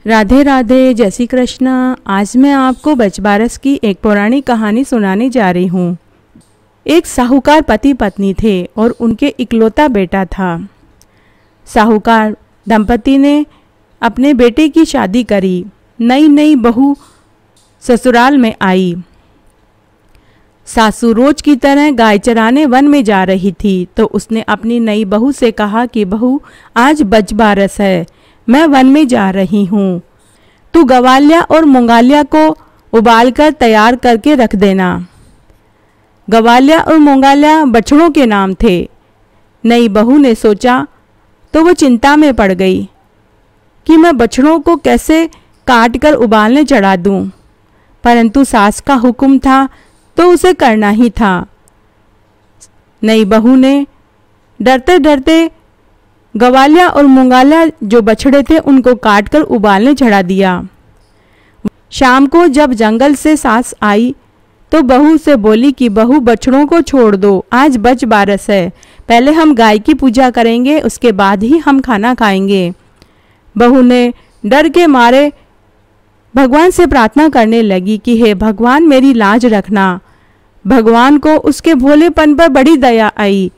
राधे राधे, जय श्री कृष्ण। आज मैं आपको बचबारस की एक पौराणिक कहानी सुनाने जा रही हूँ। एक साहूकार पति पत्नी थे और उनके इकलौता बेटा था। साहूकार दंपति ने अपने बेटे की शादी करी। नई नई बहू ससुराल में आई। सासू रोज की तरह गाय चराने वन में जा रही थी तो उसने अपनी नई बहू से कहा कि बहू, आज बचबारस है, मैं वन में जा रही हूँ, तू गवालिया और मुंगालिया को उबालकर तैयार करके रख देना। गवालिया और मुंगालिया बछड़ों के नाम थे। नई बहू ने सोचा तो वो चिंता में पड़ गई कि मैं बछड़ों को कैसे काट कर उबालने चढ़ा दूँ, परंतु सास का हुक्म था तो उसे करना ही था। नई बहू ने डरते डरते गवालिया और मुंगालिया जो बछड़े थे उनको काटकर उबालने चढ़ा दिया। शाम को जब जंगल से सास आई तो बहू से बोली कि बहू, बछड़ों को छोड़ दो, आज बचबारस है, पहले हम गाय की पूजा करेंगे, उसके बाद ही हम खाना खाएंगे। बहू ने डर के मारे भगवान से प्रार्थना करने लगी कि हे भगवान, मेरी लाज रखना। भगवान को उसके भोलेपन पर बड़ी दया आई।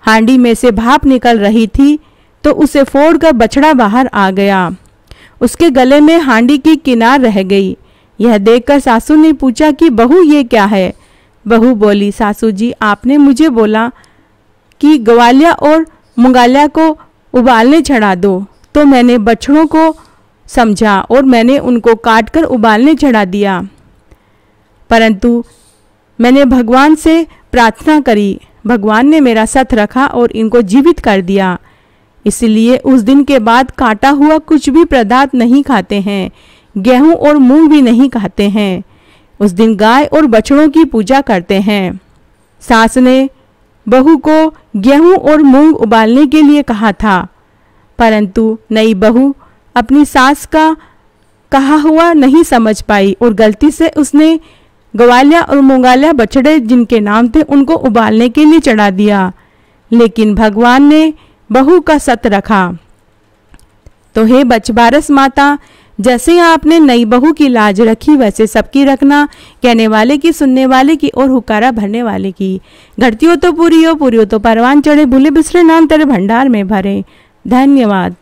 हांडी में से भाप निकल रही थी तो उसे फोड़कर बछड़ा बाहर आ गया। उसके गले में हांडी की किनार रह गई। यह देखकर सासू ने पूछा कि बहू, ये क्या है? बहू बोली, सासू जी, आपने मुझे बोला कि गवालिया और मुंगालिया को उबालने चढ़ा दो, तो मैंने बछड़ों को समझा और मैंने उनको काटकर उबालने चढ़ा दिया, परंतु मैंने भगवान से प्रार्थना करी, भगवान ने मेरा सत रखा और इनको जीवित कर दिया। इसलिए उस दिन के बाद काटा हुआ कुछ भी पदार्थ नहीं खाते हैं, गेहूं और मूंग भी नहीं खाते हैं। उस दिन गाय और बछड़ों की पूजा करते हैं। सास ने बहू को गेहूं और मूंग उबालने के लिए कहा था, परंतु नई बहू अपनी सास का कहा हुआ नहीं समझ पाई और गलती से उसने गवालिया और मुंगालिया बछड़े जिनके नाम थे उनको उबालने के लिए चढ़ा दिया। लेकिन भगवान ने बहू का सत रखा। तो हे बचबारस माता, जैसे आपने नई बहू की लाज रखी वैसे सबकी रखना, कहने वाले की, सुनने वाले की और हुकारा भरने वाले की। घटती हो तो पूरी हो, पूरी हो तो परवान चढ़े, भूले बिसरे नाम तेरे भंडार में भरे। धन्यवाद।